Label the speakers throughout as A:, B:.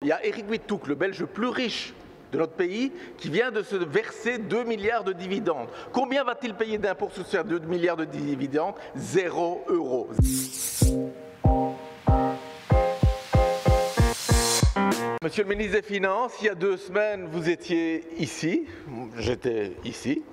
A: il y a Éric Witthoek, le Belge le plus riche de notre pays, qui vient de se verser 2 milliards de dividendes. Combien va-t-il payer d'impôts sur ces 2 milliards de dividendes? 0 €. Monsieur le ministre des Finances, il y a 2 semaines, vous étiez ici, j'étais ici,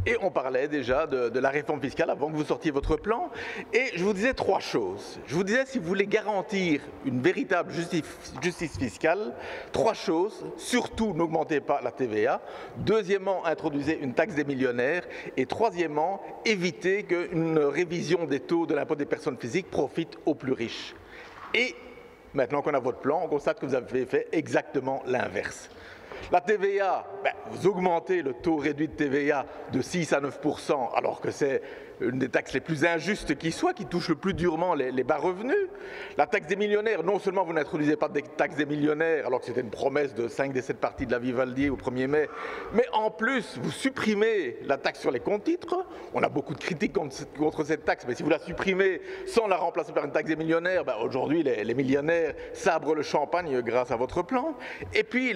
A: et on parlait déjà de la réforme fiscale avant que vous sortiez votre plan. Et je vous disais 3 choses. Je vous disais, si vous voulez garantir une véritable justice fiscale, 3 choses. Surtout, n'augmentez pas la TVA. Deuxièmement, introduisez une taxe des millionnaires. Et troisièmement, évitez qu'une révision des taux de l'impôt des personnes physiques profite aux plus riches. Et maintenant qu'on a votre plan, on constate que vous avez fait exactement l'inverse. La TVA, vous augmentez le taux réduit de TVA de 6 à 9%, alors que c'est une des taxes les plus injustes qui soit, qui touche le plus durement les bas revenus. La taxe des millionnaires, non seulement vous n'introduisez pas de taxe des millionnaires, alors que c'était une promesse de 5 des 7 parties de la Vivaldi au 1er mai, mais en plus, vous supprimez la taxe sur les comptes titres. On a beaucoup de critiques contre cette taxe, mais si vous la supprimez sans la remplacer par une taxe des millionnaires, aujourd'hui, les millionnaires sabrent le champagne grâce à votre plan. Et puis,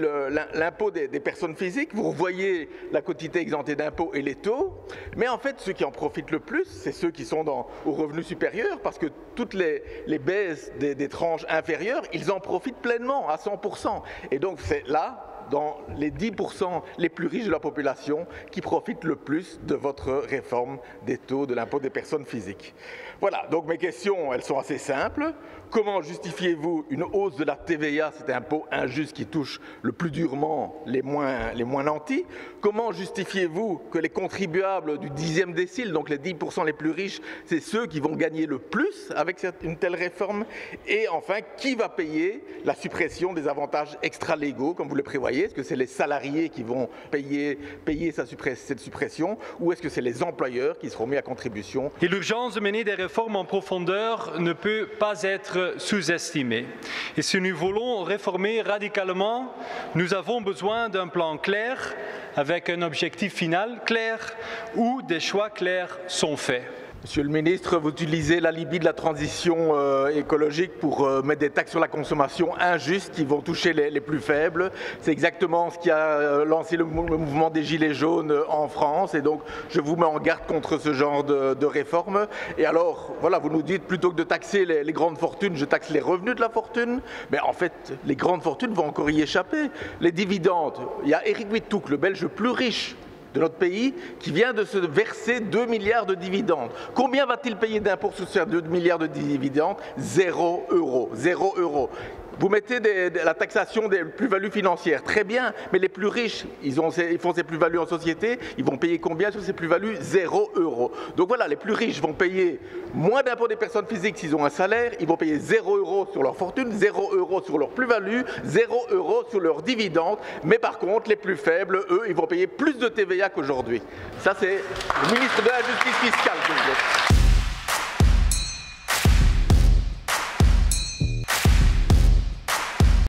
A: l'impôt des personnes physiques, vous revoyez la quotité exemptée d'impôts et les taux, mais en fait, ceux qui en profitent le plus, c'est ceux qui sont aux revenus supérieurs, parce que toutes les baisses des tranches inférieures, ils en profitent pleinement, à 100%. Et donc c'est là, dans les 10% les plus riches de la population, qui profitent le plus de votre réforme des taux de l'impôt des personnes physiques. Voilà, donc mes questions, elles sont assez simples. Comment justifiez-vous une hausse de la TVA, cet impôt injuste qui touche le plus durement les moins nantis? Comment justifiez-vous que les contribuables du 10e décile, donc les 10% les plus riches, c'est ceux qui vont gagner le plus avec une telle réforme? Et enfin, qui va payer la suppression des avantages extra-légaux, comme vous le prévoyez? Est-ce que c'est les salariés qui vont payer cette suppression, ou est-ce que c'est les employeurs qui seront mis à contribution?
B: Et l'urgence de mener des réformes en profondeur ne peut pas être sous-estimée. Et si nous voulons réformer radicalement, nous avons besoin d'un plan clair, avec un objectif final clair, où des choix clairs sont faits.
A: Monsieur le ministre, vous utilisez l'alibi de la transition écologique pour mettre des taxes sur la consommation injustes qui vont toucher les plus faibles. C'est exactement ce qui a lancé le mouvement des Gilets jaunes en France, et donc je vous mets en garde contre ce genre de réforme. Et alors, voilà, vous nous dites, plutôt que de taxer les grandes fortunes, je taxe les revenus de la fortune. Mais en fait, les grandes fortunes vont encore y échapper. Les dividendes, il y a Éric Witthoek, le Belge le plus riche de notre pays, qui vient de se verser 2 milliards de dividendes. Combien va-t-il payer d'impôts sur ces 2 milliards de dividendes? 0 €. 0 €. Vous mettez la taxation des plus-values financières, très bien, mais les plus riches, ils font ces plus-values en société, ils vont payer combien sur ces plus-values? 0 €. Donc voilà, les plus riches vont payer moins d'impôts des personnes physiques s'ils ont un salaire, ils vont payer 0 € sur leur fortune, 0 € sur leur plus-value, 0 € sur leurs dividendes, mais par contre, les plus faibles, eux, ils vont payer plus de TVA qu'aujourd'hui. Ça, c'est le ministre de la Justice fiscale que vous êtes.